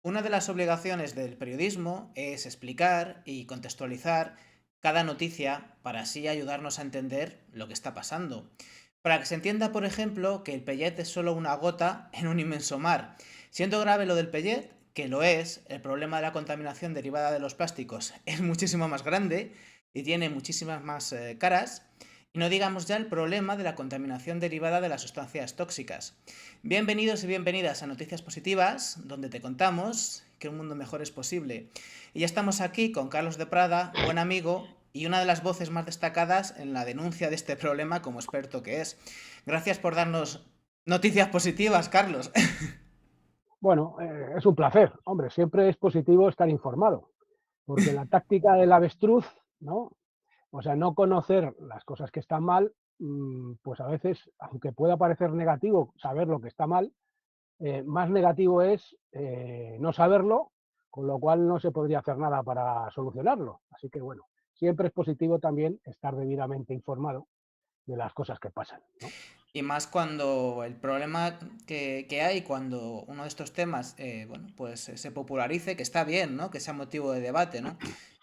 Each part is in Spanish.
Una de las obligaciones del periodismo es explicar y contextualizar cada noticia para así ayudarnos a entender lo que está pasando. Para que se entienda, por ejemplo, que el Pellet es solo una gota en un inmenso mar. Siendo grave lo del Pellet, que lo es, el problema de la contaminación derivada de los plásticos es muchísimo más grande y tiene muchísimas más caras. Y no digamos ya el problema de la contaminación derivada de las sustancias tóxicas. Bienvenidos y bienvenidas a Noticias Positivas, donde te contamos que un mundo mejor es posible. Y ya estamos aquí con Carlos de Prada, buen amigo y una de las voces más destacadas en la denuncia de este problema como experto que es. Gracias por darnos noticias positivas, Carlos. Bueno, es un placer. Hombre, siempre es positivo estar informado, porque la táctica del avestruz, ¿no? O sea, no conocer las cosas que están mal, pues a veces, aunque pueda parecer negativo saber lo que está mal, más negativo es no saberlo, con lo cual no se podría hacer nada para solucionarlo. Así que bueno, siempre es positivo también estar debidamente informado de las cosas que pasan, ¿no? Y más cuando el problema que hay, cuando uno de estos temas, bueno, pues se popularice, que está bien, ¿no? Que sea motivo de debate, ¿no?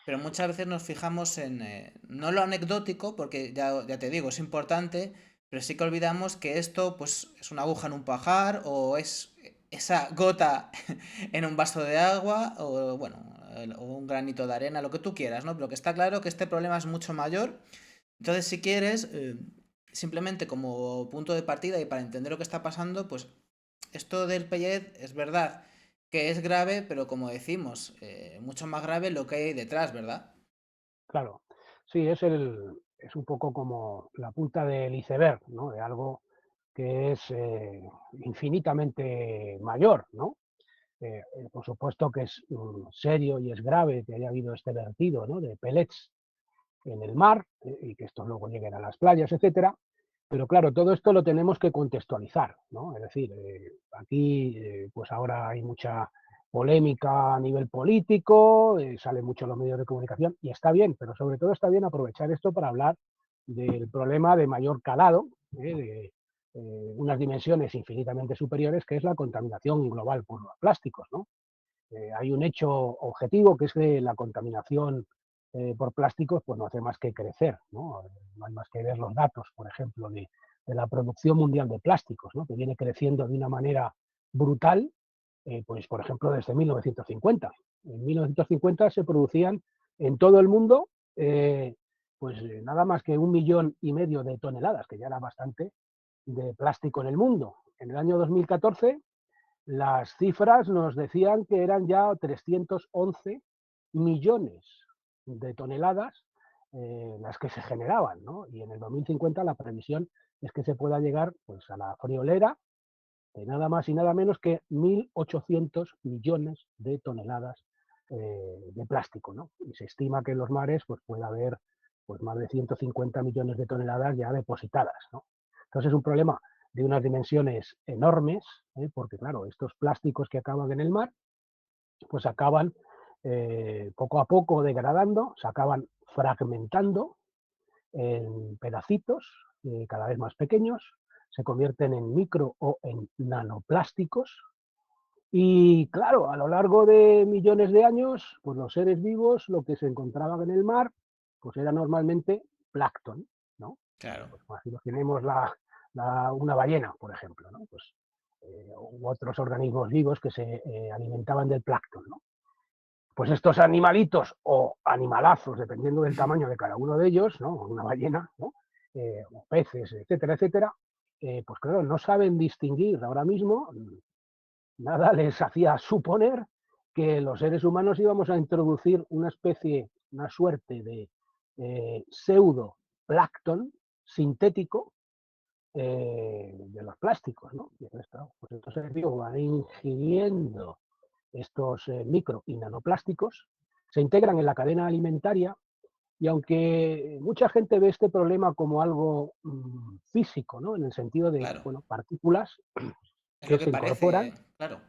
Pero muchas veces nos fijamos en, no lo anecdótico, porque ya te digo, es importante, pero sí que olvidamos que esto, pues, es una aguja en un pajar, o es esa gota en un vaso de agua, o bueno, o un granito de arena, lo que tú quieras, ¿no? Pero que está claro que este problema es mucho mayor. Entonces, si quieres, simplemente como punto de partida y para entender lo que está pasando, pues esto del Pellet es verdad que es grave, pero como decimos, mucho más grave lo que hay detrás, ¿verdad? Claro, sí, es un poco como la punta del iceberg, ¿no? De algo que es infinitamente mayor, ¿no? Por supuesto que es serio y es grave que haya habido este vertido, ¿no? De pellets en el mar y que estos luego lleguen a las playas, etcétera. Pero claro, todo esto lo tenemos que contextualizar, ¿no? Es decir, aquí pues ahora hay mucha polémica a nivel político, salen mucho los medios de comunicación y está bien, pero sobre todo está bien aprovechar esto para hablar del problema de mayor calado, de unas dimensiones infinitamente superiores, que es la contaminación global por los plásticos, ¿no? Hay un hecho objetivo que es que la contaminación por plásticos pues no hace más que crecer, ¿no? No hay más que ver los datos, por ejemplo, de la producción mundial de plásticos, ¿no? Que viene creciendo de una manera brutal, pues por ejemplo desde 1950. En 1950 se producían en todo el mundo nada más que 1,5 millones de toneladas, que ya era bastante, de plástico en el mundo. En el año 2014 las cifras nos decían que eran ya 311 millones de toneladas las que se generaban, ¿no? Y en el 2050 la previsión es que se pueda llegar pues, a la friolera de nada más y nada menos que 1.800 millones de toneladas de plástico, ¿no? Y se estima que en los mares pues, puede haber pues, más de 150 millones de toneladas ya depositadas, ¿no? Entonces es un problema de unas dimensiones enormes, porque claro, estos plásticos que acaban en el mar, pues acaban poco a poco degradando, se acaban fragmentando en pedacitos cada vez más pequeños, se convierten en micro o en nanoplásticos y claro, a lo largo de millones de años, pues los seres vivos lo que se encontraban en el mar, pues era normalmente plancton, ¿no? Claro. Pues así tenemos una ballena, por ejemplo, ¿no? Pues, u otros organismos vivos que se alimentaban del plancton, ¿no? Pues estos animalitos o animalazos, dependiendo del tamaño de cada uno de ellos, ¿no? Una ballena, ¿no? O peces, etcétera, etcétera, pues claro, no saben distinguir ahora mismo, nada les hacía suponer que los seres humanos íbamos a introducir una especie, una suerte de pseudo plancton sintético de los plásticos, ¿no? Y entonces, claro, pues estos seres vivos van ingiriendo estos micro y nanoplásticos, se integran en la cadena alimentaria y aunque mucha gente ve este problema como algo físico, ¿no? En el sentido de, Claro. bueno, partículas Es lo que que se incorporan, parece, claro.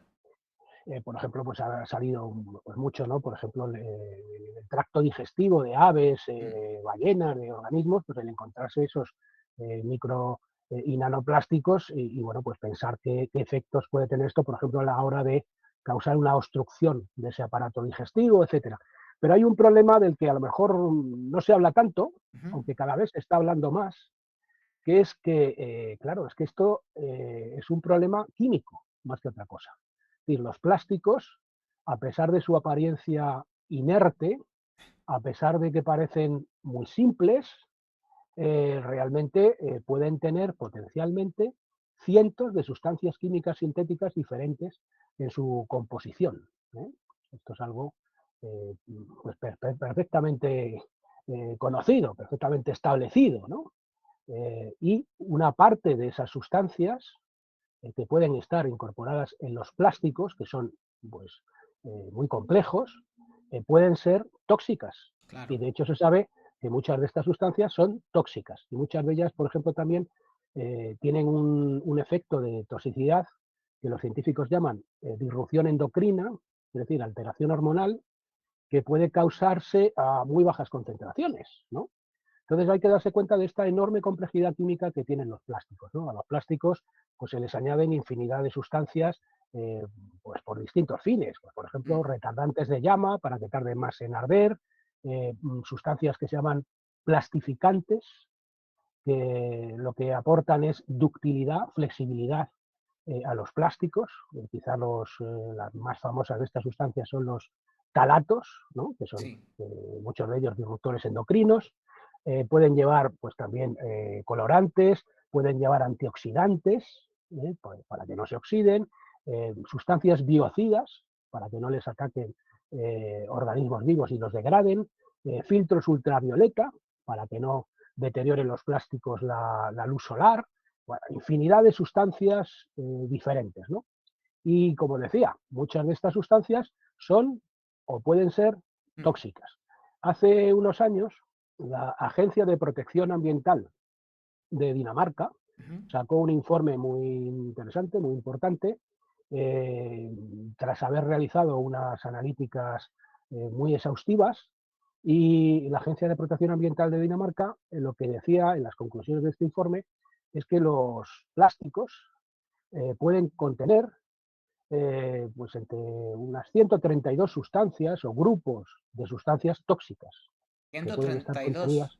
por ejemplo, pues ha salido pues mucho, ¿no? Por ejemplo, el tracto digestivo de aves, Mm. de ballenas, de organismos, pues el encontrarse esos micro y nanoplásticos y, bueno, pues pensar qué efectos puede tener esto, por ejemplo, a la hora de causar una obstrucción de ese aparato digestivo, etcétera. Pero hay un problema del que a lo mejor no se habla tanto, Ujú. aunque cada vez se está hablando más, que es que, claro, es que esto es un problema químico más que otra cosa. Es decir, los plásticos, a pesar de su apariencia inerte, a pesar de que parecen muy simples, realmente pueden tener potencialmente cientos de sustancias químicas sintéticas diferentes en su composición. ¿Eh? Esto es algo pues, perfectamente conocido, perfectamente establecido, ¿no? Y una parte de esas sustancias que pueden estar incorporadas en los plásticos, que son pues, muy complejos, pueden ser tóxicas. Claro. Y de hecho se sabe que muchas de estas sustancias son tóxicas. Y muchas de ellas, por ejemplo, también tienen un efecto de toxicidad que los científicos llaman disrupción endocrina, es decir, alteración hormonal, que puede causarse a muy bajas concentraciones, ¿no? Entonces hay que darse cuenta de esta enorme complejidad química que tienen los plásticos, ¿no? A los plásticos pues, se les añaden infinidad de sustancias eh, pues, por distintos fines. Pues, por ejemplo, Mm. retardantes de llama para que tarden más en arder, sustancias que se llaman plastificantes, que lo que aportan es ductilidad, flexibilidad a los plásticos. Quizá las más famosas de estas sustancias son los talatos, ¿no? Que son Sí. muchos de ellos disruptores endocrinos. Pueden llevar pues, también colorantes, pueden llevar antioxidantes para que no se oxiden, sustancias biocidas para que no les ataquen organismos vivos y los degraden, filtros ultravioleta para que no deterioren los plásticos la luz solar, bueno, infinidad de sustancias diferentes, ¿no? Y como decía, muchas de estas sustancias son o pueden ser Mm. tóxicas. Hace unos años, la Agencia de Protección Ambiental de Dinamarca Ujú. sacó un informe muy interesante, muy importante, eh, tras haber realizado unas analíticas muy exhaustivas. Y la Agencia de Protección Ambiental de Dinamarca lo que decía en las conclusiones de este informe es que los plásticos pueden contener pues entre unas 132 sustancias o grupos de sustancias tóxicas que pueden estar 132. contenidas.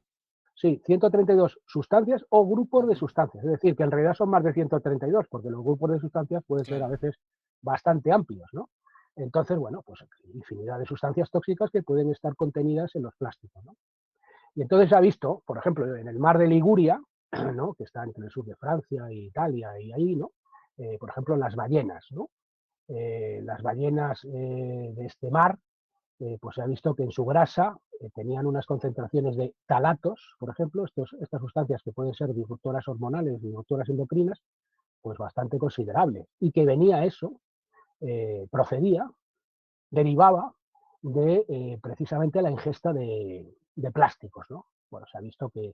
Sí, 132 sustancias o grupos de Ujú. sustancias. Es decir, que en realidad son más de 132, porque los grupos de sustancias pueden ser a Claro. veces bastante amplios, ¿no? Entonces, bueno, pues infinidad de sustancias tóxicas que pueden estar contenidas en los plásticos, ¿no? Y entonces se ha visto, por ejemplo, en el mar de Liguria, ¿no? Que está entre el sur de Francia e Italia y ahí, ¿no? Por ejemplo, las ballenas, ¿no? Las ballenas de este mar, pues se ha visto que en su grasa tenían unas concentraciones de talatos, por ejemplo, estas sustancias que pueden ser disruptoras hormonales, disruptoras endocrinas, pues bastante considerables. Y que venía eso, procedía, derivaba de precisamente la ingesta de plásticos, ¿no? Bueno, se ha visto que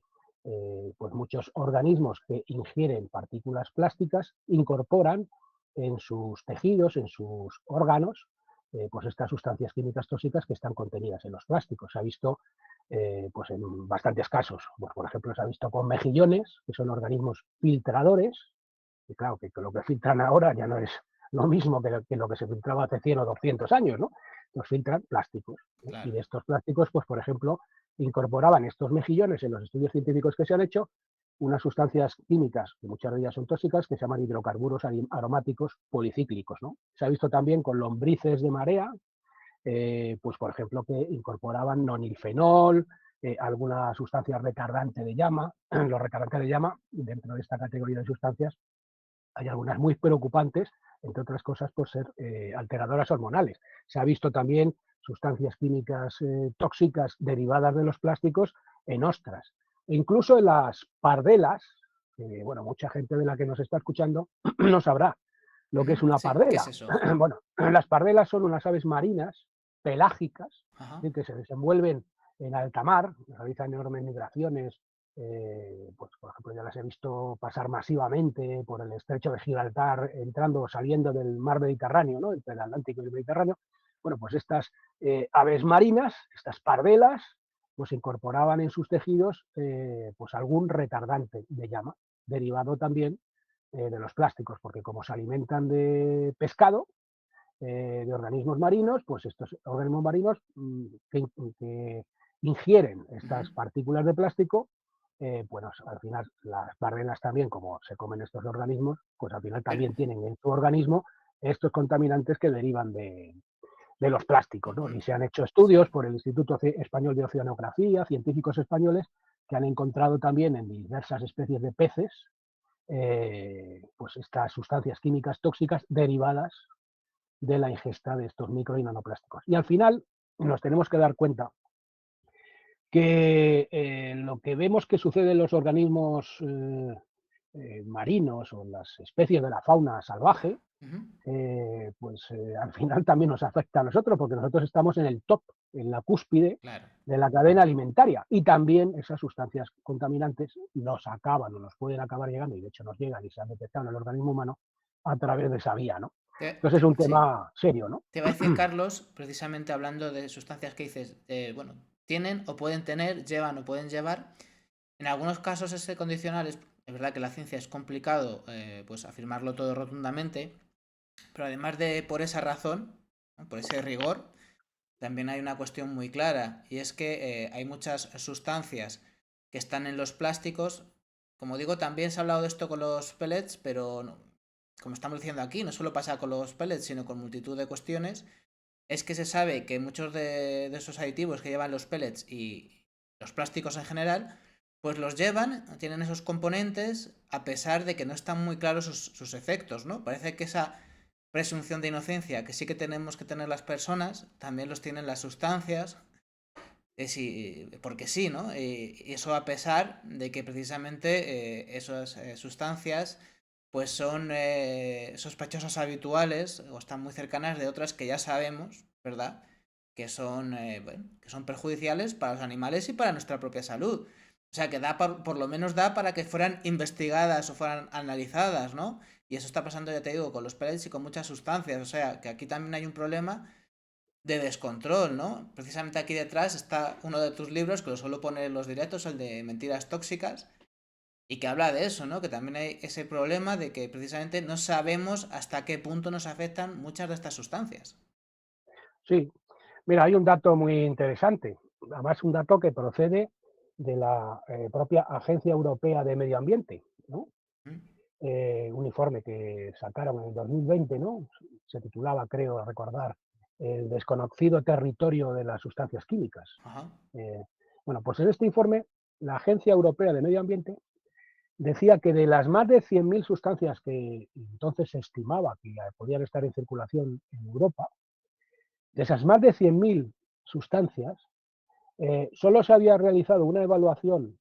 pues muchos organismos que ingieren partículas plásticas incorporan en sus tejidos, en sus órganos, pues estas sustancias químicas tóxicas que están contenidas en los plásticos. Se ha visto pues en bastantes casos. Pues, por ejemplo, se ha visto con mejillones, que son organismos filtradores, y claro, que lo que filtran ahora ya no es lo mismo que lo que se filtraba hace 100 o 200 años, ¿no? Nos filtran plásticos. Y Claro. de estos plásticos, pues por ejemplo, incorporaban estos mejillones en los estudios científicos que se han hecho unas sustancias químicas, que muchas de ellas son tóxicas, que se llaman hidrocarburos aromáticos policíclicos, ¿no? Se ha visto también con lombrices de marea, pues por ejemplo, que incorporaban nonilfenol, alguna sustancia retardante de llama. Los retardantes de llama, dentro de esta categoría de sustancias, hay algunas muy preocupantes, entre otras cosas por ser alteradoras hormonales. Se ha visto también sustancias químicas tóxicas derivadas de los plásticos en ostras. E incluso en las pardelas, que bueno, mucha gente de la que nos está escuchando no sabrá lo que Ujú. es una Sí, ¿qué es pardela. eso? Bueno, las pardelas son unas aves marinas pelágicas Ajá. que se desenvuelven en alta mar, realizan enormes migraciones, pues por ejemplo ya las he visto pasar masivamente por el estrecho de Gibraltar, entrando o saliendo del mar Mediterráneo, ¿no? Entre el Atlántico y el Mediterráneo. Bueno, pues estas aves marinas, estas pardelas, pues incorporaban en sus tejidos pues algún retardante de llama, derivado también de los plásticos, porque como se alimentan de pescado, de organismos marinos, pues estos organismos marinos que ingieren Ujú. estas partículas de plástico, bueno, al final las ballenas también, como se comen estos organismos, pues al final Pero también tienen en su organismo estos contaminantes que derivan de los plásticos, ¿no? Y se han hecho estudios sí. por el Instituto Español de Oceanografía, científicos españoles, que han encontrado también en diversas especies de peces, pues estas sustancias químicas tóxicas derivadas de la ingesta de estos micro y nanoplásticos. Y al final nos tenemos que dar cuenta que lo que vemos que sucede en los organismos marinos o en las especies de la fauna salvaje, Ujú. al final también nos afecta a nosotros, porque nosotros estamos en el top, en la cúspide Claro. de la cadena alimentaria. Y también esas sustancias contaminantes nos acaban o nos pueden acabar llegando, y de hecho nos llegan y se han detectado en el organismo humano a través de esa vía, ¿no? Entonces es un Sí. tema serio, ¿no? Te iba a decir, Carlos, precisamente hablando de sustancias que dices, bueno, tienen o pueden tener, llevan o pueden llevar. En algunos casos ese condicional es verdad que la ciencia es complicado pues afirmarlo todo rotundamente, pero además de por esa razón, ¿no? Por ese rigor, también hay una cuestión muy clara y es que hay muchas sustancias que están en los plásticos. Como digo, también se ha hablado de esto con los pellets, pero como estamos diciendo aquí, no solo pasa con los pellets, sino con multitud de cuestiones. Es que se sabe que muchos de esos aditivos que llevan los pellets y los plásticos en general, pues los llevan, tienen esos componentes, a pesar de que no están muy claros sus efectos, ¿no? Parece que esa presunción de inocencia que sí que tenemos que tener las personas, también los tienen las sustancias, porque sí, ¿no? Y eso a pesar de que precisamente esas sustancias pues son sospechosas habituales o están muy cercanas de otras que ya sabemos, ¿verdad? Bueno, que son perjudiciales para los animales y para nuestra propia salud. O sea, que por lo menos da para que fueran investigadas o fueran analizadas, ¿no? Y eso está pasando, ya te digo, con los pellets y con muchas sustancias. O sea, que aquí también hay un problema de descontrol, ¿no? Precisamente aquí detrás está uno de tus libros, que lo suelo poner en los directos, el de Mentiras Tóxicas, y que habla de eso, ¿no? Que también hay ese problema de que precisamente no sabemos hasta qué punto nos afectan muchas de estas sustancias. Sí, mira, hay un dato muy interesante, además un dato que procede de la propia Agencia Europea de Medio Ambiente, ¿no? ¿Mm? Un informe que sacaron en el 2020, ¿no? Se titulaba, creo recordar, El desconocido territorio de las sustancias químicas. Ajá. Eh, bueno, pues en este informe, la Agencia Europea de Medio Ambiente decía que de las más de 100.000 sustancias que entonces se estimaba que podían estar en circulación en Europa, de esas más de 100.000 sustancias, solo se había realizado una evaluación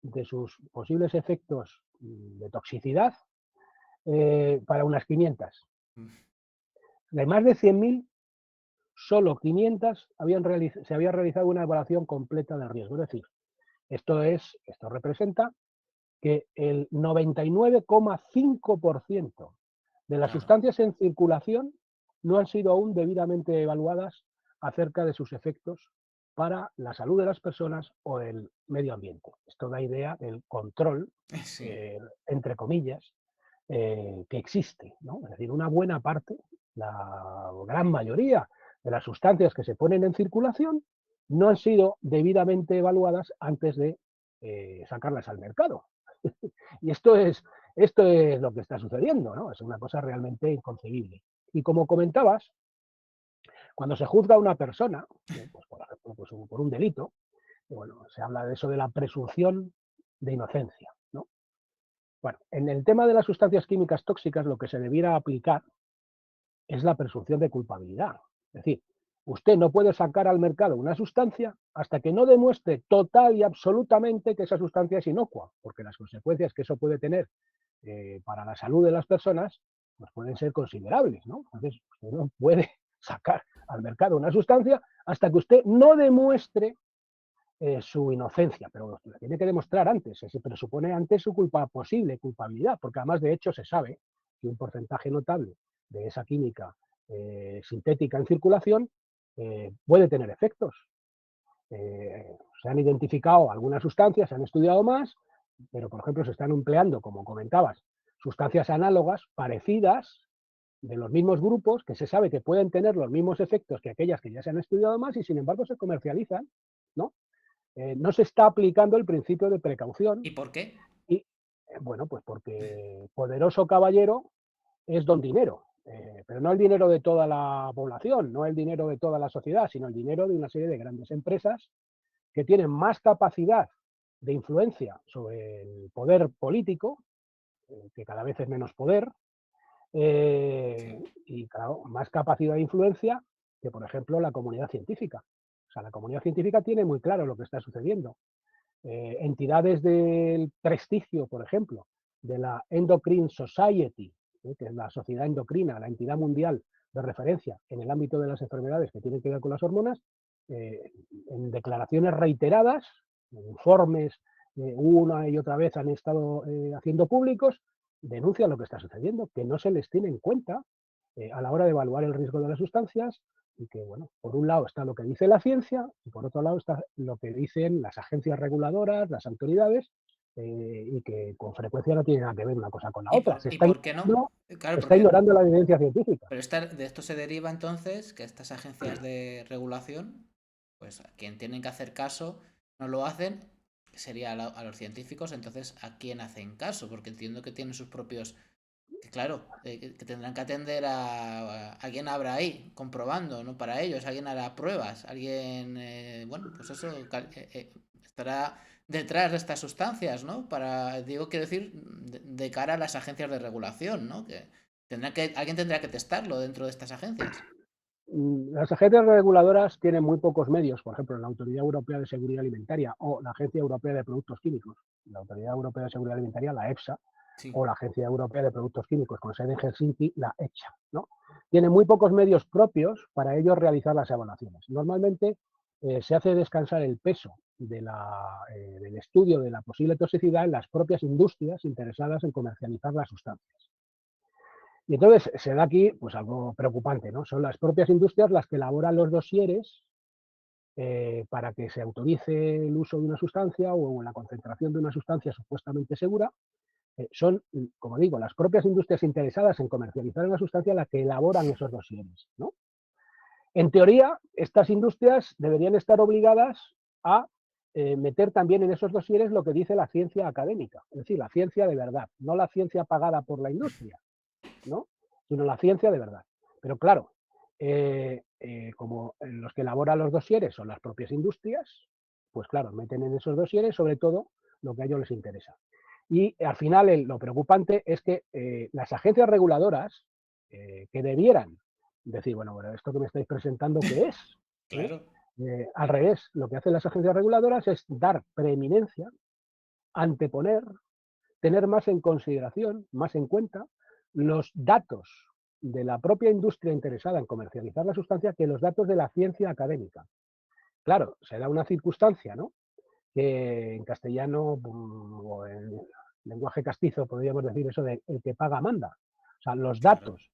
de sus posibles efectos de toxicidad para unas 500. Mm. De más de 100.000, solo 500 se había realizado una evaluación completa del riesgo. Es decir, esto representa que el 99,5% de las Claro. sustancias en circulación no han sido aún debidamente evaluadas acerca de sus efectos para la salud de las personas o el medio ambiente. Esto da idea del control, Sí. eh, entre comillas, que existe, ¿no? Es decir, una buena parte, la gran mayoría de las sustancias que se ponen en circulación no han sido debidamente evaluadas antes de sacarlas al mercado. Y esto es lo que está sucediendo, ¿no? Es una cosa realmente inconcebible. Y como comentabas, cuando se juzga a una persona, pues por ejemplo, pues por un delito, bueno, se habla de eso de la presunción de inocencia, ¿no? Bueno, en el tema de las sustancias químicas tóxicas, lo que se debiera aplicar es la presunción de culpabilidad. Es decir, usted no puede sacar al mercado una sustancia hasta que no demuestre total y absolutamente que esa sustancia es inocua, porque las consecuencias que eso puede tener para la salud de las personas pues pueden ser considerables, ¿no? Entonces, usted no puede sacar al mercado una sustancia hasta que usted no demuestre su inocencia, pero la tiene que demostrar antes, se presupone antes su posible culpabilidad, porque además de hecho se sabe que un porcentaje notable de esa química sintética en circulación puede tener efectos. Se han identificado algunas sustancias, se han estudiado más, pero por ejemplo se están empleando, como comentabas, sustancias análogas parecidas de los mismos grupos que se sabe que pueden tener los mismos efectos que aquellas que ya se han estudiado más y sin embargo se comercializan, ¿no? No se está aplicando el principio de precaución ¿Y por qué? y, bueno, pues porque poderoso caballero es don dinero, pero no el dinero de toda la población, no el dinero de toda la sociedad, sino el dinero de una serie de grandes empresas que tienen más capacidad de influencia sobre el poder político, que cada vez es menos poder, Sí, y claro, más capacidad de influencia que, por ejemplo, la comunidad científica. O sea, la comunidad científica tiene muy claro lo que está sucediendo. Entidades del prestigio, por ejemplo, de la Endocrine Society, que es la sociedad endocrina, la entidad mundial de referencia en el ámbito de las enfermedades que tienen que ver con las hormonas, eh, en declaraciones reiteradas, en informes una y otra vez han estado haciendo públicos, denuncian lo que está sucediendo, que no se les tiene en cuenta a la hora de evaluar el riesgo de las sustancias y que, bueno, por un lado está lo que dice la ciencia y por otro lado está lo que dicen las agencias reguladoras, las autoridades, y que con frecuencia no tiene nada que ver una cosa con la otra. ¿y por qué no? Se Claro, está porque ignorando la evidencia científica. pero de esto se deriva entonces que estas agencias de regulación, pues a quien tienen que hacer caso, no lo hacen, sería a los científicos, entonces ¿a quién hacen caso? Porque entiendo que tienen sus propios, que claro, que tendrán que atender a alguien habrá ahí, comprobando, ¿no? Para ellos, alguien hará pruebas, alguien, bueno, pues eso, estará detrás de estas sustancias, ¿no? Para, digo, quiero decir, de cara a las agencias de regulación, ¿no? Que alguien tendrá que testarlo dentro de estas agencias. Las agencias reguladoras tienen muy pocos medios, por ejemplo, la Autoridad Europea de Seguridad Alimentaria o la Agencia Europea de Productos Químicos, la Autoridad Europea de Seguridad Alimentaria, la EFSA, Sí. o la Agencia Europea de Productos Químicos con sede en Helsinki, la ECHA, ¿no? Tienen muy pocos medios propios para ellos realizar las evaluaciones. Normalmente se hace descansar el peso del estudio de la posible toxicidad en las propias industrias interesadas en comercializar las sustancias. Y entonces se da aquí pues algo preocupante, ¿no? Son las propias industrias las que elaboran los dosieres para que se autorice el uso de una sustancia o la concentración de una sustancia supuestamente segura. Son, como digo, las propias industrias interesadas en comercializar una sustancia las que elaboran esos dosieres, ¿no? En teoría, estas industrias deberían estar obligadas a meter también en esos dosieres lo que dice la ciencia académica, es decir, la ciencia de verdad, no la ciencia pagada por la industria, ¿no? Sino la ciencia de verdad. Pero claro, como los que elaboran los dosieres son las propias industrias, pues claro, meten en esos dosieres sobre todo lo que a ellos les interesa. Y al final lo preocupante es que las agencias reguladoras que debieran decir, bueno, esto que me estáis presentando, ¿qué es? ¿Eh? Claro. Al revés, lo que hacen las agencias reguladoras es dar preeminencia, anteponer, tener más en consideración, más en cuenta los datos de la propia industria interesada en comercializar la sustancia que los datos de la ciencia académica. Claro, se da una circunstancia, ¿no? Que en castellano o en lenguaje castizo podríamos decir eso de el que paga manda. O sea, los Claro. datos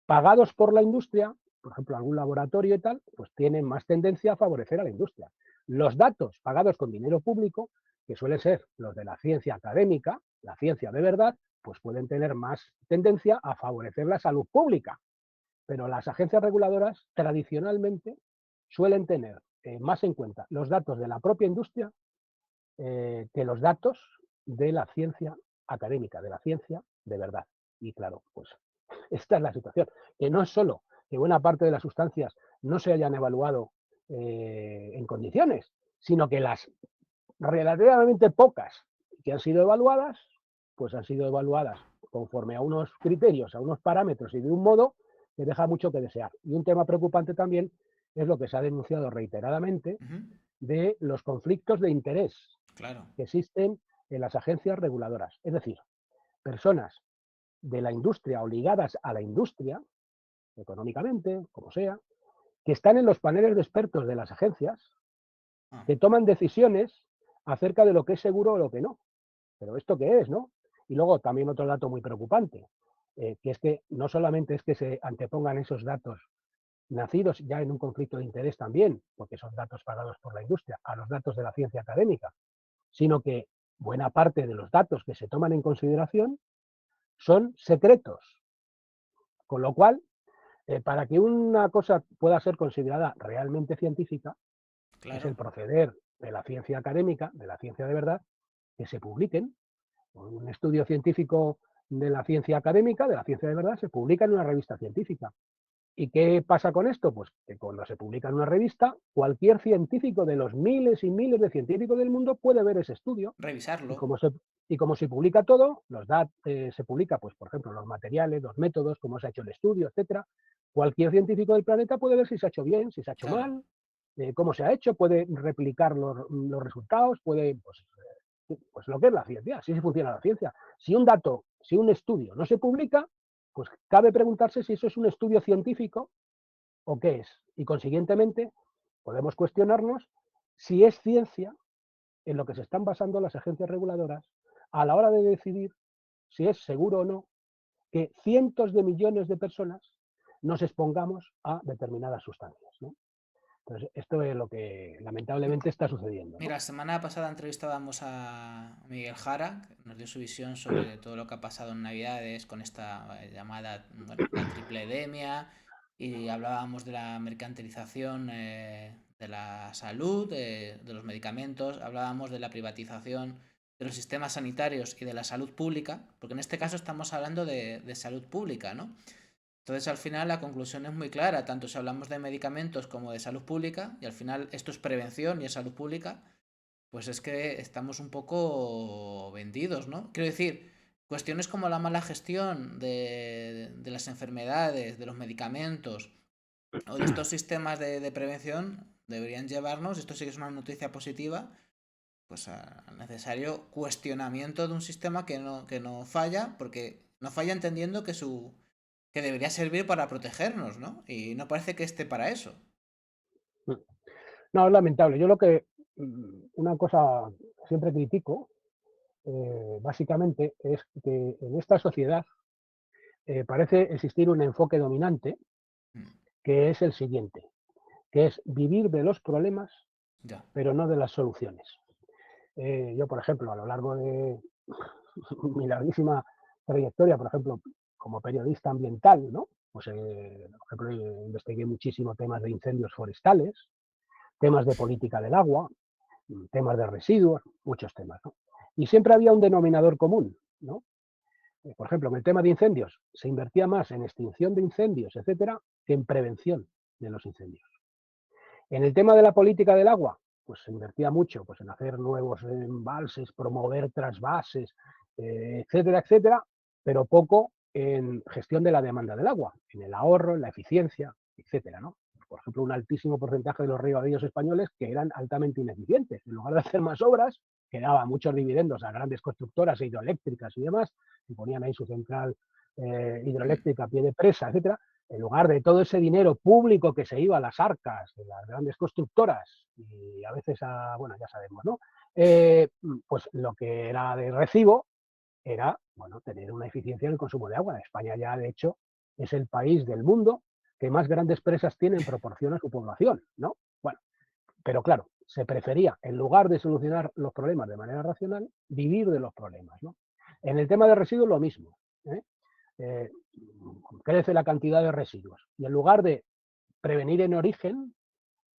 pagados por la industria, por ejemplo, algún laboratorio y tal, pues tienen más tendencia a favorecer a la industria. Los datos pagados con dinero público, que suelen ser los de la ciencia académica, la ciencia de verdad, pues pueden tener más tendencia a favorecer la salud pública. Pero las agencias reguladoras tradicionalmente suelen tener más en cuenta los datos de la propia industria que los datos de la ciencia académica, de la ciencia de verdad. Y claro, pues esta es la situación, que no es solo que buena parte de las sustancias no se hayan evaluado en condiciones, sino que las relativamente pocas que han sido evaluadas, pues han sido evaluadas conforme a unos criterios, a unos parámetros y de un modo que deja mucho que desear. Y un tema preocupante también es lo que se ha denunciado reiteradamente Ujú. de los conflictos de interés Claro. que existen en las agencias reguladoras. Es decir, personas de la industria o ligadas a la industria, económicamente, como sea, que están en los paneles de expertos de las agencias, Ah, que toman decisiones acerca de lo que es seguro o lo que no. Pero ¿esto qué es, no? Y luego también otro dato muy preocupante, que es que no solamente es que se antepongan esos datos nacidos ya en un conflicto de interés también, porque son datos pagados por la industria, a los datos de la ciencia académica, sino que buena parte de los datos que se toman en consideración son secretos, Con lo cual, para que una cosa pueda ser considerada realmente científica, es Claro, el proceder de la ciencia académica, de la ciencia de verdad, que se publiquen. Un estudio científico de la ciencia académica, de la ciencia de verdad, se publica en una revista científica. ¿Y qué pasa con esto? Pues que cuando se publica en una revista, cualquier científico de los miles y miles de científicos del mundo puede ver ese estudio. Y revisarlo. como se, y como se publica todo, se publica, pues, por ejemplo, los materiales, los métodos, cómo se ha hecho el estudio, etcétera. Cualquier científico del planeta puede ver si se ha hecho bien, si se ha hecho Claro, mal, cómo se ha hecho, puede replicar los resultados, puede, pues lo que es la ciencia, así se funciona la ciencia. Si un dato, si un estudio no se publica, pues cabe preguntarse si eso es un estudio científico o qué es. Y consiguientemente podemos cuestionarnos si es ciencia en lo que se están basando las agencias reguladoras a la hora de decidir si es seguro o no que cientos de millones de personas nos expongamos a determinadas sustancias, ¿no? Entonces, esto es lo que lamentablemente está sucediendo, ¿no? mira, la semana pasada entrevistábamos a Miguel Jara, que nos dio su visión sobre todo lo que ha pasado en Navidades con esta llamada, bueno, la triple edemia, y hablábamos de la mercantilización de la salud, de los medicamentos, hablábamos de la privatización de los sistemas sanitarios y de la salud pública, porque en este caso estamos hablando de salud pública, ¿no? Entonces, al final, la conclusión es muy clara, tanto si hablamos de medicamentos como de salud pública, y al final esto es prevención y es salud pública, pues es que estamos un poco vendidos, ¿no? Quiero decir, cuestiones como la mala gestión de las enfermedades, de los medicamentos o de estos sistemas de prevención deberían llevarnos, esto sí que es una noticia positiva, pues al necesario cuestionamiento de un sistema que no falla, porque no falla entendiendo que debería servir para protegernos, ¿no? Y no parece que esté para eso. No, es lamentable. Yo lo que, una cosa que siempre critico, básicamente, es que en esta sociedad parece existir un enfoque dominante Mm, que es el siguiente, que es vivir de los problemas, ya. pero no de las soluciones. Yo, por ejemplo, a lo largo de mi larguísima trayectoria, por ejemplo, como periodista ambiental, ¿no? Pues, por ejemplo, investigué muchísimo temas de incendios forestales, temas de política del agua, temas de residuos, muchos temas, ¿no? Y siempre había un denominador común, ¿no? Por ejemplo, en el tema de incendios, se invertía más en extinción de incendios, etcétera, que en prevención de los incendios. En el tema de la política del agua, pues se invertía mucho pues, en hacer nuevos embalses, promover trasvases, etcétera, etcétera, pero poco en gestión de la demanda del agua, en el ahorro, en la eficiencia, etcétera, ¿no? Por ejemplo, un altísimo porcentaje de los regadíos españoles que eran altamente ineficientes. En lugar de hacer más obras, que daban muchos dividendos a grandes constructoras e hidroeléctricas y demás, y ponían ahí su central Mm, hidroeléctrica a pie de presa, etcétera, en lugar de todo ese dinero público que se iba a las arcas de las grandes constructoras y a veces a, bueno, ya sabemos, ¿no? Pues lo que era de recibo era, bueno, tener una eficiencia en el consumo de agua. España ya, de hecho, es el país del mundo que más grandes presas tiene en proporción a su población, ¿no? Bueno, pero claro, se prefería, en lugar de solucionar los problemas de manera racional, vivir de los problemas, ¿no? En el tema de residuos, lo mismo. ¿Eh? eh, Crece la cantidad de residuos. Y en lugar de prevenir en origen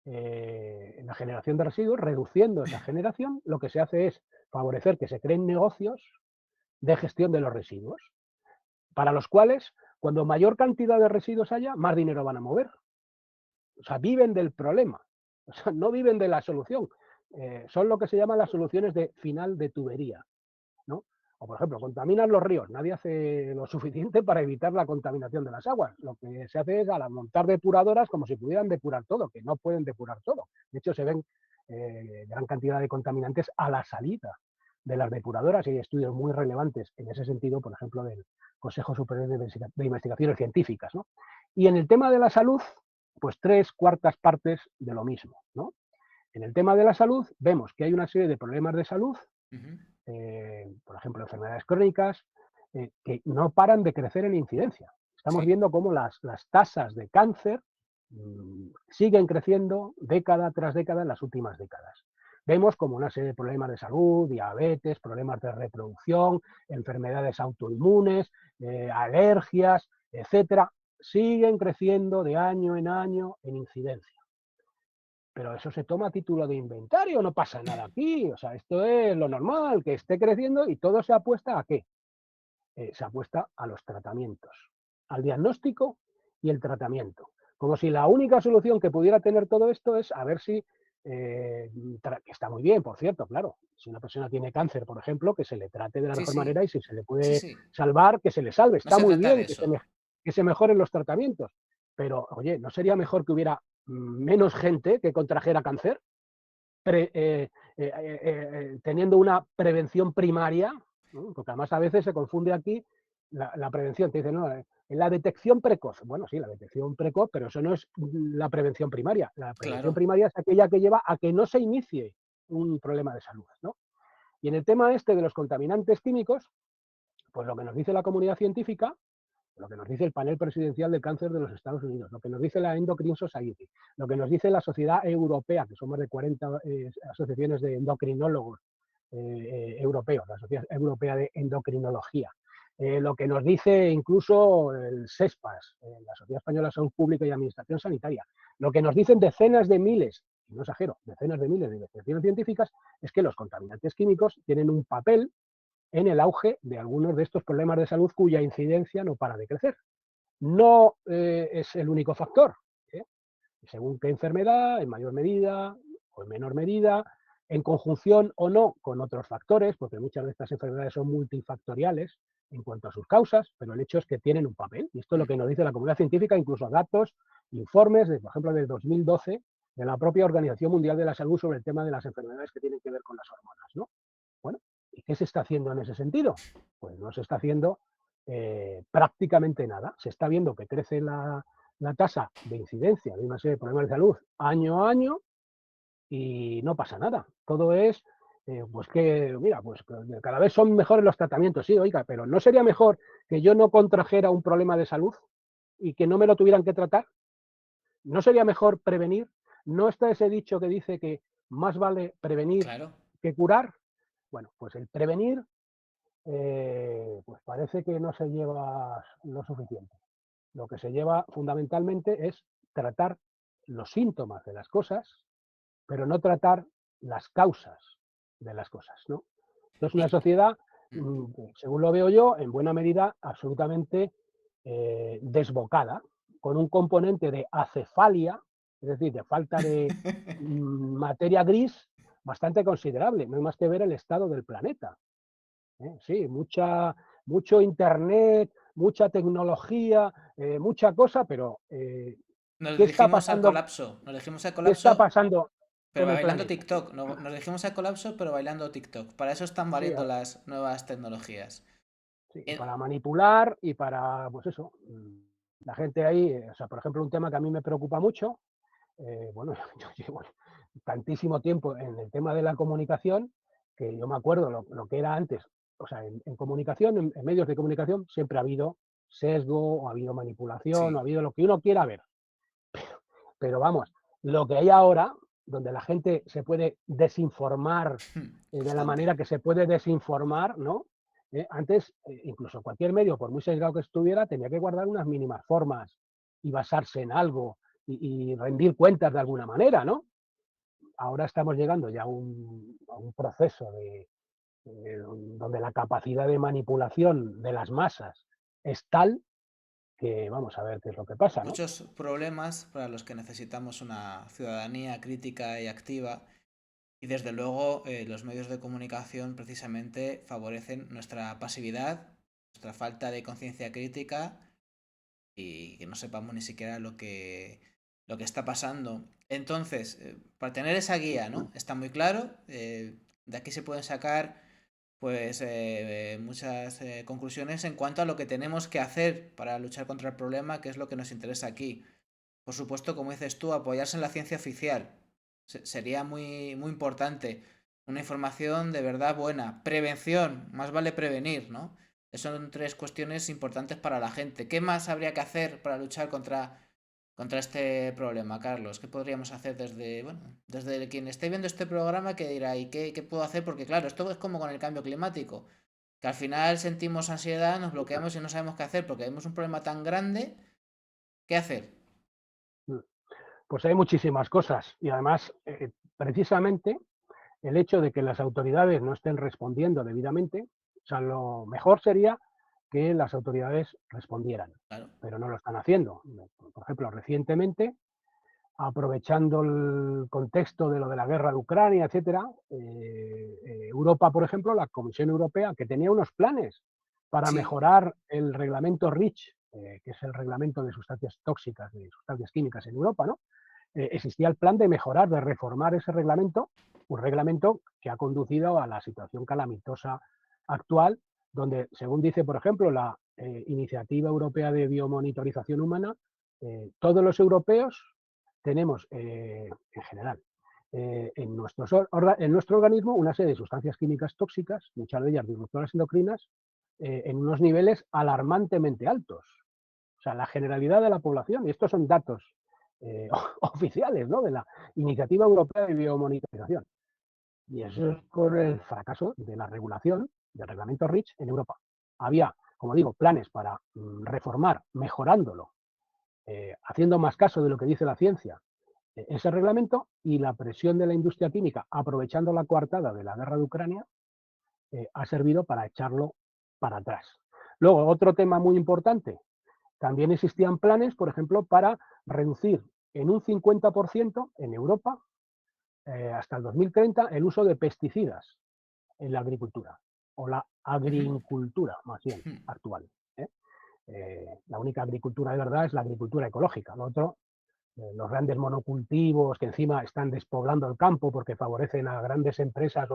la generación de residuos, reduciendo esa generación, lo que se hace es favorecer que se creen negocios de gestión de los residuos, para los cuales, cuando mayor cantidad de residuos haya, más dinero van a mover. O sea, viven del problema, o sea, no viven de la solución. Son lo que se llaman las soluciones de final de tubería, ¿no? O, por ejemplo, contaminan los ríos. Nadie hace lo suficiente para evitar la contaminación de las aguas. Lo que se hace es al montar depuradoras como si pudieran depurar todo, que no pueden depurar todo. De hecho, se ven gran cantidad de contaminantes a la salida de las depuradoras y hay estudios muy relevantes en ese sentido, por ejemplo, del Consejo Superior de Investigaciones Científicas, ¿no? Y en el tema de la salud, pues tres cuartas partes de lo mismo, ¿no? En el tema de la salud, vemos que hay una serie de problemas de salud, ujú. por ejemplo, enfermedades crónicas, que no paran de crecer en incidencia. Estamos Sí, viendo cómo las tasas de cáncer siguen creciendo década tras década en las últimas décadas. Vemos como una serie de problemas de salud, diabetes, problemas de reproducción, enfermedades autoinmunes, alergias, etcétera, siguen creciendo de año en año en incidencia. Pero eso se toma a título de inventario, no pasa nada aquí. O sea, esto es lo normal, que esté creciendo y todo se apuesta a qué. Se apuesta a los tratamientos, al diagnóstico y el tratamiento. Como si la única solución que pudiera tener todo esto es a ver si, que está muy bien, por cierto, claro, si una persona tiene cáncer, por ejemplo, que se le trate de la Sí, mejor sí, manera y si se le sí, puede sí. salvar, que se le salve. No Está se muy trata de bien eso. que se mejoren los tratamientos, pero oye, ¿no sería mejor que hubiera menos gente que contrajera cáncer? Pre- teniendo una prevención primaria, ¿no? Porque además a veces se confunde aquí la prevención, te dicen, no, en la detección precoz. Bueno, sí, la detección precoz, pero eso no es la prevención primaria. La prevención Claro. primaria es aquella que lleva a que no se inicie un problema de salud, ¿no? Y en el tema este de los contaminantes químicos, pues lo que nos dice la comunidad científica, lo que nos dice el panel presidencial del cáncer de los Estados Unidos, lo que nos dice la Endocrine Society, lo que nos dice la Sociedad Europea, que son más de 40 asociaciones de endocrinólogos europeos, la Sociedad Europea de Endocrinología, lo que nos dice incluso el SESPAS, la Sociedad Española de Salud Pública y Administración Sanitaria, lo que nos dicen decenas de miles, y no exagero, decenas de miles de investigaciones científicas, es que los contaminantes químicos tienen un papel en el auge de algunos de estos problemas de salud cuya incidencia no para de crecer. No es el único factor. ¿eh? Según qué enfermedad, en mayor medida o en menor medida, en conjunción o no con otros factores, porque muchas de estas enfermedades son multifactoriales en cuanto a sus causas, pero el hecho es que tienen un papel. Y esto es lo que nos dice la comunidad científica, incluso datos, informes, por ejemplo, del 2012, de la propia Organización Mundial de la Salud sobre el tema de las enfermedades que tienen que ver con las hormonas. ¿no? Bueno, ¿y qué se está haciendo en ese sentido? Pues no se está haciendo prácticamente nada. Se está viendo que crece la tasa de incidencia de una serie de problemas de salud año a año y no pasa nada. Todo es, pues que, mira, pues que cada vez son mejores los tratamientos, sí, oiga, pero ¿no sería mejor que yo no contrajera un problema de salud y que no me lo tuvieran que tratar? ¿No sería mejor prevenir? ¿No está ese dicho que dice que más vale prevenir Claro. que curar? Bueno, pues el prevenir pues parece que no se lleva lo suficiente. Lo que se lleva fundamentalmente es tratar los síntomas de las cosas, pero no tratar las causas de las cosas, ¿no? Entonces, una Y, sociedad, mm, según lo veo yo, en buena medida absolutamente desbocada, con un componente de acefalia, es decir, de falta de materia gris bastante considerable. No hay más que ver el estado del planeta. Sí, mucho internet, mucha tecnología, mucha cosa, pero nos ¿qué está dirigimos al pasando? colapso. Nos dirigimos al ¿Qué está colapso, pasando pero con el bailando planeta? TikTok. Nos dirigimos al colapso, pero bailando TikTok. Para eso están Sí, valiendo las nuevas tecnologías. sí, y En- para manipular y para, pues eso, la gente ahí, o sea, por ejemplo, un tema que a mí me preocupa mucho, bueno, yo llevo tantísimo tiempo en el tema de la comunicación que yo me acuerdo lo que era antes. O sea, en comunicación, en medios de comunicación, siempre ha habido sesgo, o ha habido manipulación, o ha Sí. habido lo que uno quiera ver. Pero vamos, lo que hay ahora, donde la gente se puede desinformar de la Bastante. manera que se puede desinformar, ¿no? Antes, incluso cualquier medio, por muy sesgado que estuviera, tenía que guardar unas mínimas formas y basarse en algo y rendir cuentas de alguna manera, ¿no? Ahora estamos llegando ya a un proceso donde la capacidad de manipulación de las masas es tal que vamos a ver qué es lo que pasa, ¿no? Muchos problemas para los que necesitamos una ciudadanía crítica y activa. Y desde luego los medios de comunicación precisamente favorecen nuestra pasividad, nuestra falta de conciencia crítica y que no sepamos ni siquiera lo que está pasando. Entonces, para tener esa guía, ¿no? Está muy claro. De aquí se pueden sacar pues muchas conclusiones en cuanto a lo que tenemos que hacer para luchar contra el problema, que es lo que nos interesa aquí. Por supuesto, como dices tú, apoyarse en la ciencia oficial. Sería muy, muy importante. Una información de verdad buena. Prevención, más vale prevenir, ¿no? Son tres cuestiones importantes para la gente. ¿Qué más habría que hacer para luchar contra este problema, Carlos? ¿Qué podríamos hacer desde, bueno, desde quien esté viendo este programa que dirá, ¿y qué puedo hacer? Porque claro, esto es como con el cambio climático. que al final sentimos ansiedad, nos bloqueamos y no sabemos qué hacer porque vemos un problema tan grande. ¿Qué hacer? Mm. Pues hay muchísimas cosas y además, precisamente el hecho de que las autoridades no estén respondiendo debidamente, o sea, lo mejor sería que las autoridades respondieran, Claro. pero no lo están haciendo. Por ejemplo, recientemente, aprovechando el contexto de lo de la guerra de Ucrania, etcétera, Europa, por ejemplo, la Comisión Europea, que tenía unos planes para Sí. mejorar el reglamento REACH, que es el reglamento de sustancias tóxicas, de sustancias químicas en Europa, ¿no? Existía el plan de mejorar, de reformar ese reglamento, un reglamento que ha conducido a la situación calamitosa actual, donde, según dice, por ejemplo, la Iniciativa Europea de Biomonitorización Humana, todos los europeos tenemos, en general, en nuestro organismo una serie de sustancias químicas tóxicas, muchas de ellas disruptoras endocrinas, en unos niveles alarmantemente altos. O sea, la generalidad de la población, y estos son datos oficiales, ¿no?, de la Iniciativa Europea de Biomonitorización. Y eso es por el fracaso de la regulación del reglamento REACH en Europa. Había, como digo, planes para reformar, mejorándolo, haciendo más caso de lo que dice la ciencia, ese reglamento, y la presión de la industria química, aprovechando la coartada de la guerra de Ucrania, ha servido para echarlo para atrás. Luego, otro tema muy importante, también existían planes, por ejemplo, para reducir en un 50% en Europa, hasta el 2030, el uso de pesticidas en la agricultura, o la Ujú. agricultura, más bien, actual. ¿eh? La única agricultura de verdad es la agricultura ecológica. Lo otro, los grandes monocultivos que encima están despoblando el campo porque favorecen a grandes empresas,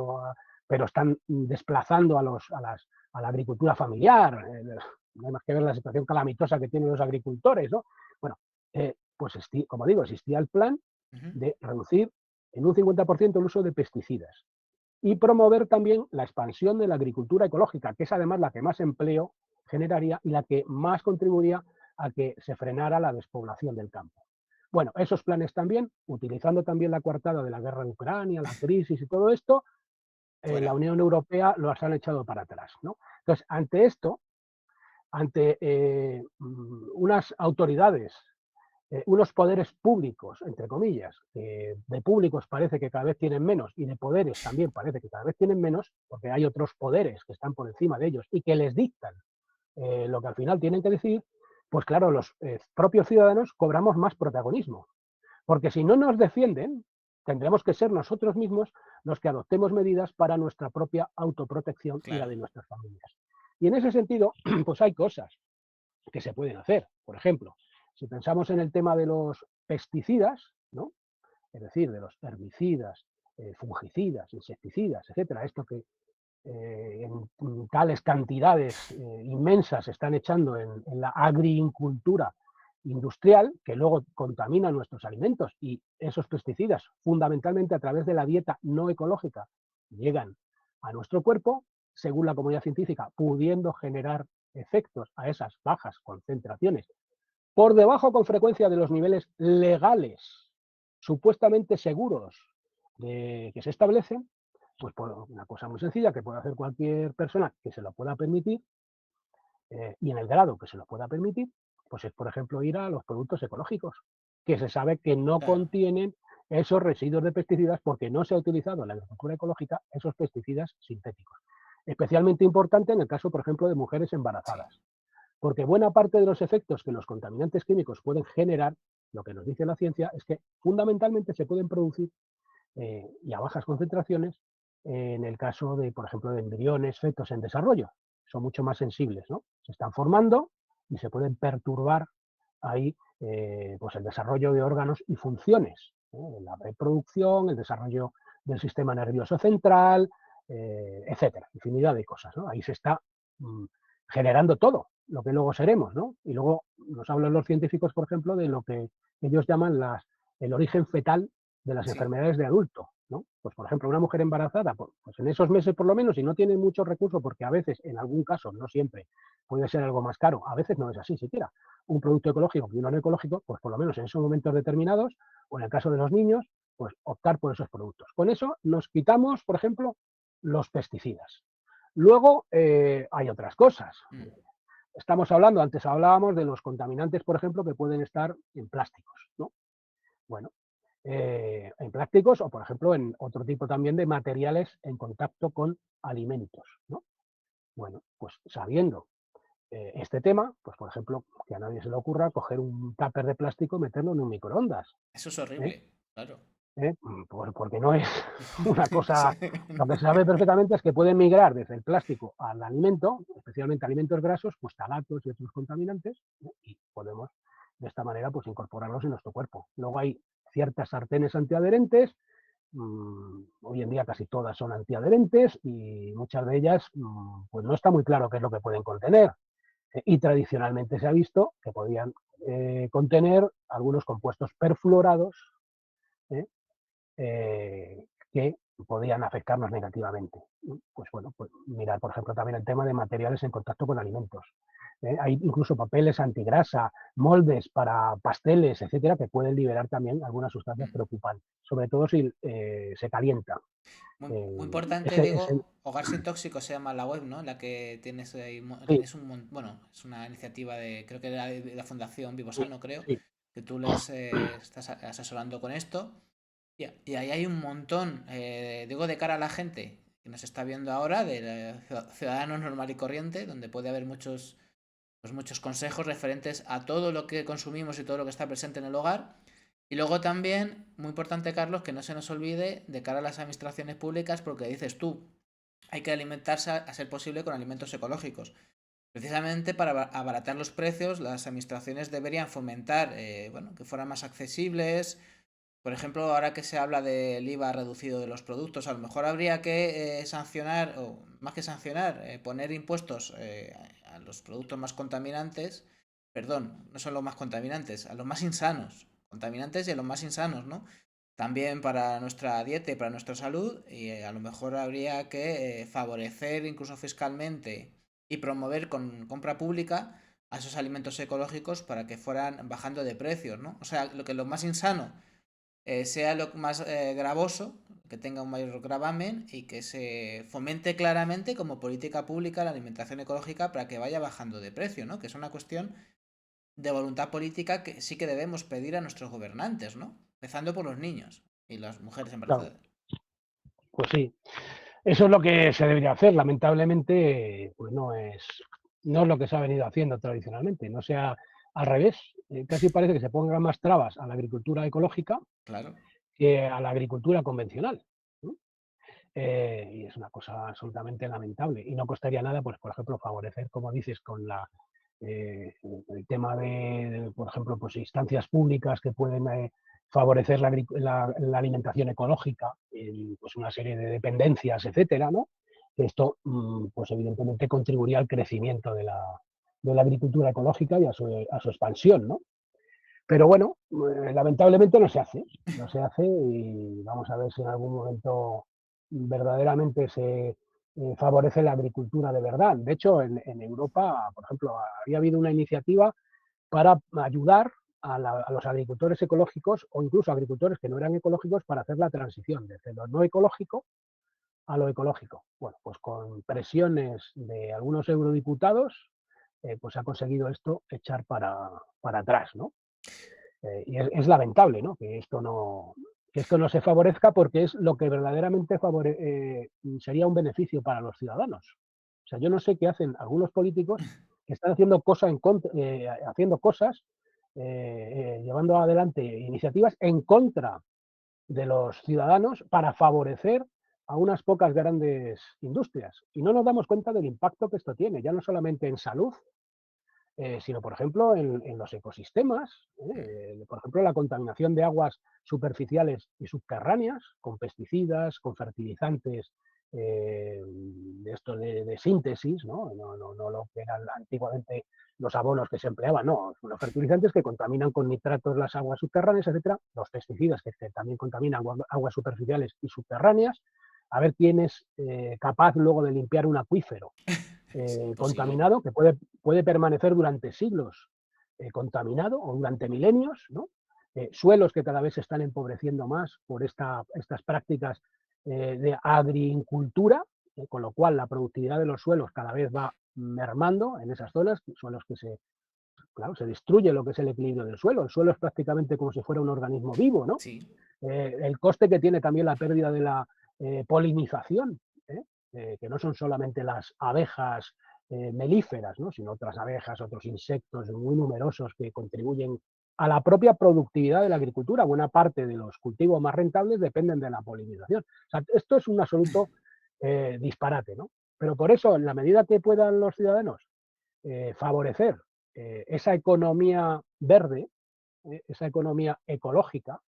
pero están desplazando a la agricultura familiar. No hay más que ver la situación calamitosa que tienen los agricultores, ¿no? Bueno, pues como digo, existía el plan Ujú. de reducir en un 50% el uso de pesticidas y promover también la expansión de la agricultura ecológica, que es además la que más empleo generaría y la que más contribuiría a que se frenara la despoblación del campo. Bueno, esos planes también, utilizando también la coartada de la guerra de Ucrania, la crisis y todo esto, la Fuera. Unión Europea los han echado para atrás, ¿no? Entonces, ante esto, ante unas autoridades, unos poderes públicos, entre comillas, que de públicos parece que cada vez tienen menos y de poderes también parece que cada vez tienen menos, porque hay otros poderes que están por encima de ellos y que les dictan lo que al final tienen que decir, pues claro, los propios ciudadanos cobramos más protagonismo. Porque si no nos defienden, tendremos que ser nosotros mismos los que adoptemos medidas para nuestra propia autoprotección y la Claro. de nuestras familias. Y en ese sentido, pues hay cosas que se pueden hacer. Por ejemplo, si pensamos en el tema de los pesticidas, ¿no? Es decir, de los herbicidas, fungicidas, insecticidas, etcétera, esto que en tales cantidades inmensas se están echando en la agricultura industrial, que luego contamina nuestros alimentos, y esos pesticidas, fundamentalmente a través de la dieta no ecológica, llegan a nuestro cuerpo, según la comunidad científica, pudiendo generar efectos a esas bajas concentraciones por debajo con frecuencia de los niveles legales, supuestamente seguros, que se establecen, pues por una cosa muy sencilla que puede hacer cualquier persona que se lo pueda permitir, y en el grado que se lo pueda permitir, pues es, por ejemplo, ir a los productos ecológicos, que se sabe que no Claro. contienen esos residuos de pesticidas porque no se ha utilizado en la agricultura ecológica esos pesticidas sintéticos. Especialmente importante en el caso, por ejemplo, de mujeres Sí. embarazadas, porque buena parte de los efectos que los contaminantes químicos pueden generar, lo que nos dice la ciencia, es que fundamentalmente se pueden producir, y a bajas concentraciones, en el caso de, por ejemplo, de embriones, fetos en desarrollo. Son mucho más sensibles, ¿no? Se están formando y se pueden perturbar ahí, pues el desarrollo de órganos y funciones, la reproducción, el desarrollo del sistema nervioso central, etcétera, infinidad de cosas, ¿no? Ahí se está mm, generando todo lo que luego seremos, ¿no? Y luego nos hablan los científicos, por ejemplo, de lo que ellos llaman el origen fetal de las Sí. enfermedades de adulto, ¿no? Pues, por ejemplo, una mujer embarazada, pues en esos meses por lo menos, y no tiene muchos recursos, porque a veces, en algún caso, no siempre, puede ser algo más caro, a veces no es así siquiera, un producto ecológico y uno no ecológico, pues por lo menos en esos momentos determinados, o en el caso de los niños, pues optar por esos productos. Con eso nos quitamos, por ejemplo, los pesticidas. Luego hay otras cosas. Mm. Estamos hablando, antes hablábamos de los contaminantes, por ejemplo, que pueden estar en plásticos, ¿no? Bueno, en plásticos o, por ejemplo, en otro tipo también de materiales en contacto con alimentos, ¿no? Bueno, pues sabiendo este tema, pues por ejemplo, que a nadie se le ocurra coger un tupper de plástico y meterlo en un microondas, Eso es ¿eh? horrible, claro. Porque no es una Sí. cosa, lo que se sabe perfectamente es que pueden migrar desde el plástico al alimento, especialmente alimentos grasos, pues talatos y otros contaminantes, ¿no? Y podemos de esta manera pues incorporarlos en nuestro cuerpo. Luego hay ciertas sartenes antiadherentes, hoy en día casi todas son antiadherentes y muchas de ellas pues no está muy claro qué es lo que pueden contener. Y tradicionalmente se ha visto que podían contener algunos compuestos perfluorados, ¿eh? Que podían afectarnos negativamente. Pues bueno, pues mirar, por ejemplo, también el tema de materiales en contacto con alimentos. Hay incluso papeles antigrasa, moldes para pasteles, etcétera, que pueden liberar también algunas sustancias Mm. preocupantes, sobre todo si se calienta. Muy importante, Ese, digo, Hogar Sin Tóxico se llama la web, ¿no? En la que tienes ahí, sí, tienes bueno, es una iniciativa de, creo que era de la Fundación sí, Vivosano, creo, sí, que tú les estás asesorando con esto. Y ahí hay un montón, digo, de cara a la gente que nos está viendo ahora, de ciudadano normal y corriente, donde puede haber muchos consejos referentes a todo lo que consumimos y todo lo que está presente en el hogar. Y luego también, muy importante, Carlos, que no se nos olvide de cara a las administraciones públicas, porque dices tú, hay que alimentarse a ser posible con alimentos ecológicos. Precisamente para abaratar los precios, las administraciones deberían fomentar, bueno, que fueran más accesibles. Por ejemplo, ahora que se habla del IVA reducido de los productos, a lo mejor habría que sancionar, o más que sancionar, poner impuestos a los productos más contaminantes, perdón, no son los más contaminantes, a los más insanos, contaminantes y a los más insanos, ¿no? También para nuestra dieta y para nuestra salud, y a lo mejor habría que favorecer incluso fiscalmente y promover con compra pública a esos alimentos ecológicos para que fueran bajando de precios, ¿no? O sea, lo más insano sea lo más gravoso, que tenga un mayor gravamen y que se fomente claramente como política pública la alimentación ecológica para que vaya bajando de precio, ¿no? Que es una cuestión de voluntad política que sí que debemos pedir a nuestros gobernantes, ¿no? Empezando por los niños y las mujeres claro, embarazadas. pues sí. Eso es lo que se debería hacer. Lamentablemente, pues no es lo que se ha venido haciendo tradicionalmente. No sea al revés. Casi parece que se pongan más trabas a la agricultura ecológica Claro. que a la agricultura convencional, ¿no? Y es una cosa absolutamente lamentable. Y no costaría nada, pues, por ejemplo, favorecer, como dices, con el tema por ejemplo, pues instancias públicas que pueden favorecer la alimentación ecológica, pues una serie de dependencias, etcétera, ¿no? Esto, pues evidentemente contribuiría al crecimiento de la agricultura ecológica y a su expansión, ¿no? Pero bueno, lamentablemente no se hace y vamos a ver si en algún momento verdaderamente se favorece la agricultura de verdad. De hecho, en Europa, por ejemplo, había habido una iniciativa para ayudar a los agricultores ecológicos o incluso agricultores que no eran ecológicos para hacer la transición desde lo no ecológico a lo ecológico. Bueno, pues con presiones de algunos eurodiputados, pues se ha conseguido esto echar para atrás, ¿no? Y es lamentable, ¿no? Que esto no se favorezca porque es lo que verdaderamente sería un beneficio para los ciudadanos. O sea, yo no sé qué hacen algunos políticos que están haciendo cosas, llevando adelante iniciativas en contra de los ciudadanos para favorecer a unas pocas grandes industrias. Y no nos damos cuenta del impacto que esto tiene, ya no solamente en salud, sino, por ejemplo, en los ecosistemas, por ejemplo, la contaminación de aguas superficiales y subterráneas con pesticidas, con fertilizantes de esto de síntesis, ¿no? No lo que eran antiguamente los abonos que se empleaban, no, los fertilizantes que contaminan con nitratos las aguas subterráneas, etcétera, los pesticidas que también contaminan aguas superficiales y subterráneas, a ver quién es capaz luego de limpiar un acuífero Es imposible. contaminado, que puede permanecer durante siglos contaminado o durante milenios, ¿no? Suelos que cada vez se están empobreciendo más por estas prácticas de agricultura, con lo cual la productividad de los suelos cada vez va mermando en esas zonas, suelos que claro, se destruye lo que es el equilibrio del suelo. El suelo es prácticamente como si fuera un organismo vivo, ¿no? Sí. El coste que tiene también la pérdida de la polinización, ¿eh? Que no son solamente las abejas melíferas, ¿no? Sino otras abejas, otros insectos muy numerosos que contribuyen a la propia productividad de la agricultura. Buena parte de los cultivos más rentables dependen de la polinización. O sea, esto es un absoluto disparate, ¿no? Pero por eso, en la medida que puedan los ciudadanos favorecer esa economía verde, esa economía ecológica,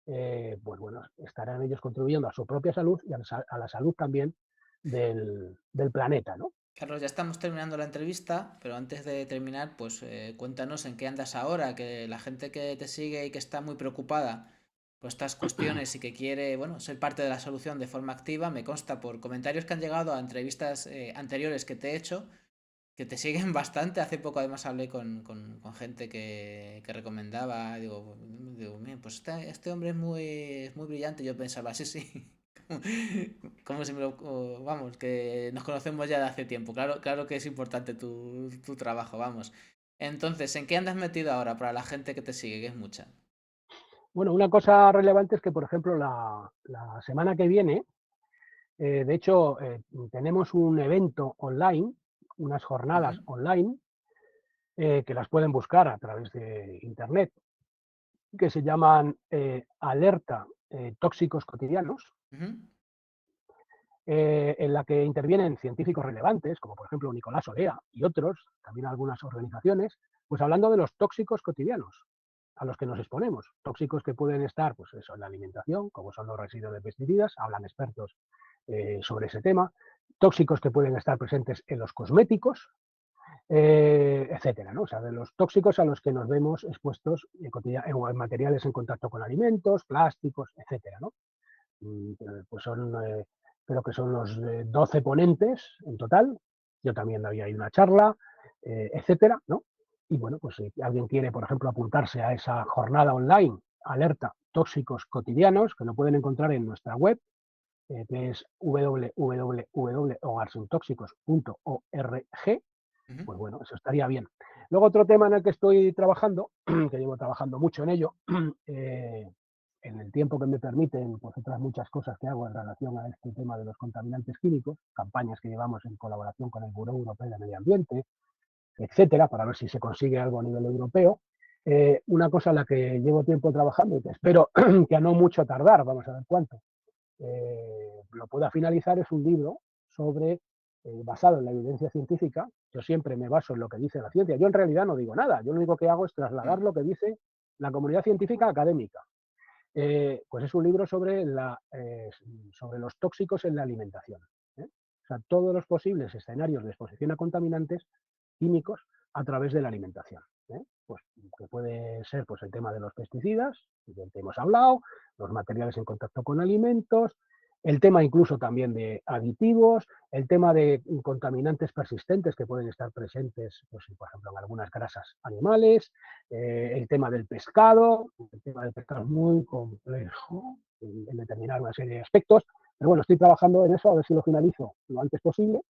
pues bueno, estarán ellos contribuyendo a su propia salud y a la salud también del planeta, ¿no? Carlos, ya estamos terminando la entrevista, pero antes de terminar, pues cuéntanos en qué andas ahora, que la gente que te sigue y que está muy preocupada por estas cuestiones y que quiere, bueno, ser parte de la solución de forma activa, me consta por comentarios que han llegado a entrevistas anteriores que te he hecho, que te siguen bastante. Hace poco además hablé con gente que recomendaba, digo, "Mira, pues este hombre es muy brillante". Yo pensaba, sí, sí, como si me lo, vamos, que nos conocemos ya de hace tiempo. Claro, claro que es importante tu trabajo, vamos. Entonces, ¿en qué andas metido ahora para la gente que te sigue, que es mucha? Bueno, una cosa relevante es que, por ejemplo, la semana que viene, de hecho, tenemos un evento online, unas Ujú, jornadas online, que las pueden buscar a través de Internet, que se llaman Alerta Tóxicos Cotidianos, ujú, en la que intervienen científicos relevantes, como por ejemplo Nicolás Olea y otros, también algunas organizaciones, pues hablando de los tóxicos cotidianos a los que nos exponemos. Tóxicos que pueden estar, pues eso, en la alimentación, como son los residuos de pesticidas, hablan expertos sobre ese tema. Tóxicos que pueden estar presentes en los cosméticos, etcétera, ¿no? O sea, de los tóxicos a los que nos vemos expuestos en materiales en contacto con alimentos, plásticos, etcétera, ¿no? Pues son, creo que son los 12 ponentes en total. Yo también había ahí una charla, etcétera, ¿no? Y bueno, pues si alguien quiere, por ejemplo, apuntarse a esa jornada online, alerta tóxicos cotidianos, que lo pueden encontrar en nuestra web, que es www.hogarsintóxicos.org, ujú. pues bueno, eso estaría bien. Luego otro tema en el que estoy trabajando, que llevo trabajando mucho en ello, en el tiempo que me permiten, pues otras muchas cosas que hago en relación a este tema de los contaminantes químicos, campañas que llevamos en colaboración con el Buró Europeo de Medio Ambiente, etcétera, para ver si se consigue algo a nivel europeo. Una cosa en la que llevo tiempo trabajando y que espero que a no mucho tardar, vamos a ver cuánto, lo pueda finalizar, es un libro sobre, basado en la evidencia científica. Yo siempre me baso en lo que dice la ciencia. Yo en realidad no digo nada, yo lo único que hago es trasladar Mm. lo que dice la comunidad científica académica. Pues es un libro sobre los tóxicos en la alimentación. ¿Eh? O sea, todos los posibles escenarios de exposición a contaminantes químicos a través de la alimentación. Pues que puede ser pues, el tema de los pesticidas, del que hemos hablado, los materiales en contacto con alimentos, el tema incluso también de aditivos, el tema de contaminantes persistentes que pueden estar presentes, pues, por ejemplo, en algunas grasas animales, el tema del pescado. El tema del pescado es muy complejo en determinar una serie de aspectos, pero bueno, estoy trabajando en eso, a ver si lo finalizo lo antes posible,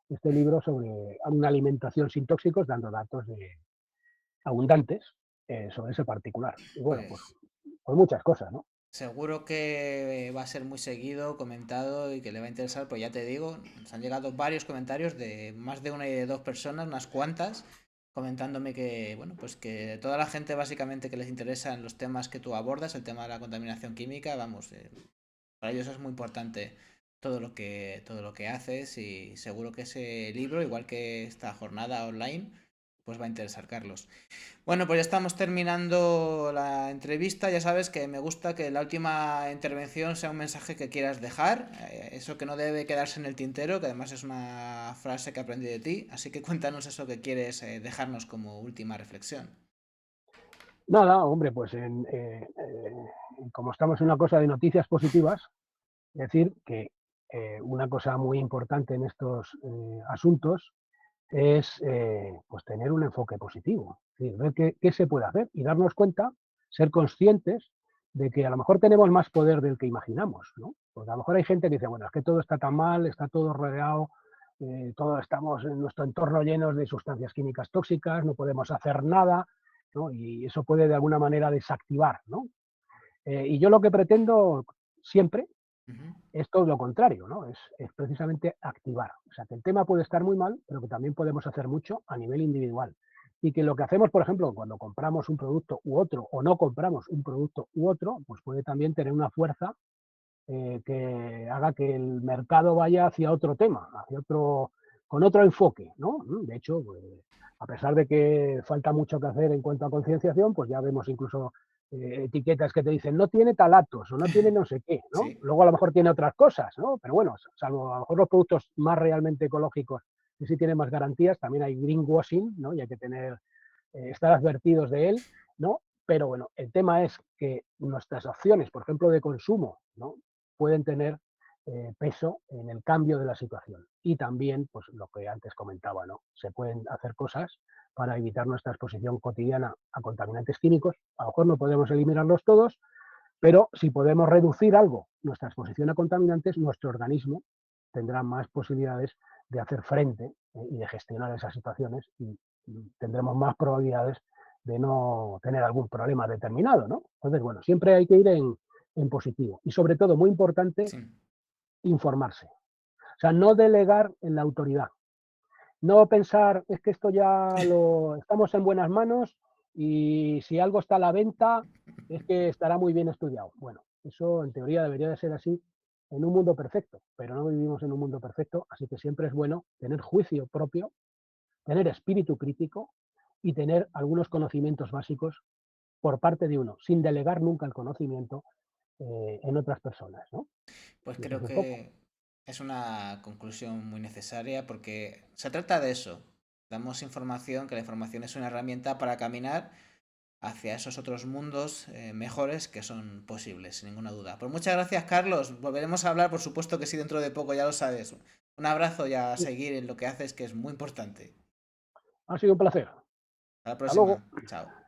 este libro sobre una alimentación sin tóxicos, dando datos abundantes sobre ese particular. Y bueno, Pues pues muchas cosas, ¿no? seguro que va a ser muy seguido, comentado y que le va a interesar, pues ya te digo, nos han llegado varios comentarios de más de una y de dos personas, unas cuantas, comentándome que, bueno, pues que toda la gente básicamente que les interesan los temas que tú abordas, el tema de la contaminación química, vamos, para ellos es muy importante todo lo que haces y seguro que ese libro, igual que esta jornada online, pues va a interesar, Carlos. Bueno, pues ya estamos terminando la entrevista. Ya sabes que me gusta que la última intervención sea un mensaje que quieras dejar, eso que no debe quedarse en el tintero, que además es una frase que aprendí de ti. Así que cuéntanos eso que quieres dejarnos como última reflexión. Nada, hombre, pues como estamos en una cosa de noticias positivas, decir que una cosa muy importante en estos asuntos es pues tener un enfoque positivo, es decir, ver qué se puede hacer y darnos cuenta, ser conscientes de que a lo mejor tenemos más poder del que imaginamos, ¿no? Porque a lo mejor hay gente que dice, bueno, es que todo está tan mal, está todo rodeado, todos estamos en nuestro entorno llenos de sustancias químicas tóxicas, no podemos hacer nada, ¿no? Y eso puede de alguna manera desactivar, ¿no? Y yo lo que pretendo siempre Ujú. es todo lo contrario, ¿no? Es precisamente activar. O sea, que el tema puede estar muy mal, pero que también podemos hacer mucho a nivel individual. Y que lo que hacemos, por ejemplo, cuando compramos un producto u otro, o no compramos un producto u otro, pues puede también tener una fuerza que haga que el mercado vaya hacia otro tema, hacia otro, con otro enfoque, ¿no? De hecho, pues, a pesar de que falta mucho que hacer en cuanto a concienciación, pues ya vemos incluso etiquetas que te dicen no tiene talatos o no tiene no sé qué, ¿no? Sí. Luego a lo mejor tiene otras cosas, ¿no? Pero bueno, salvo a lo mejor los productos más realmente ecológicos que sí tienen más garantías, también hay greenwashing, ¿no? Y hay que tener, estar advertidos de él, ¿no? Pero bueno, el tema es que nuestras opciones, por ejemplo, de consumo, ¿no? Pueden tener peso en el cambio de la situación. Y también, pues lo que antes comentaba, ¿no? Se pueden hacer cosas para evitar nuestra exposición cotidiana a contaminantes químicos. A lo mejor no podemos eliminarlos todos, pero si podemos reducir algo nuestra exposición a contaminantes, nuestro organismo tendrá más posibilidades de hacer frente y de gestionar esas situaciones y tendremos más probabilidades de no tener algún problema determinado, ¿no? Entonces, bueno, siempre hay que ir en positivo y sobre todo, muy importante, Sí. informarse. O sea, no delegar en la autoridad. No pensar, es que esto ya lo estamos en buenas manos y si algo está a la venta es que estará muy bien estudiado. Bueno, eso en teoría debería de ser así en un mundo perfecto, pero no vivimos en un mundo perfecto, así que siempre es bueno tener juicio propio, tener espíritu crítico y tener algunos conocimientos básicos por parte de uno, sin delegar nunca el conocimiento en otras personas, ¿no? Pues Y eso es creo un poco. que es una conclusión muy necesaria porque se trata de eso. Damos información, que la información es una herramienta para caminar hacia esos otros mundos mejores que son posibles, sin ninguna duda. Pues muchas gracias, Carlos. Volveremos a hablar, por supuesto que sí, dentro de poco, ya lo sabes. Un abrazo y a seguir en lo que haces, que es muy importante. Ha sido un placer. Hasta la Hasta luego. próxima. Chao.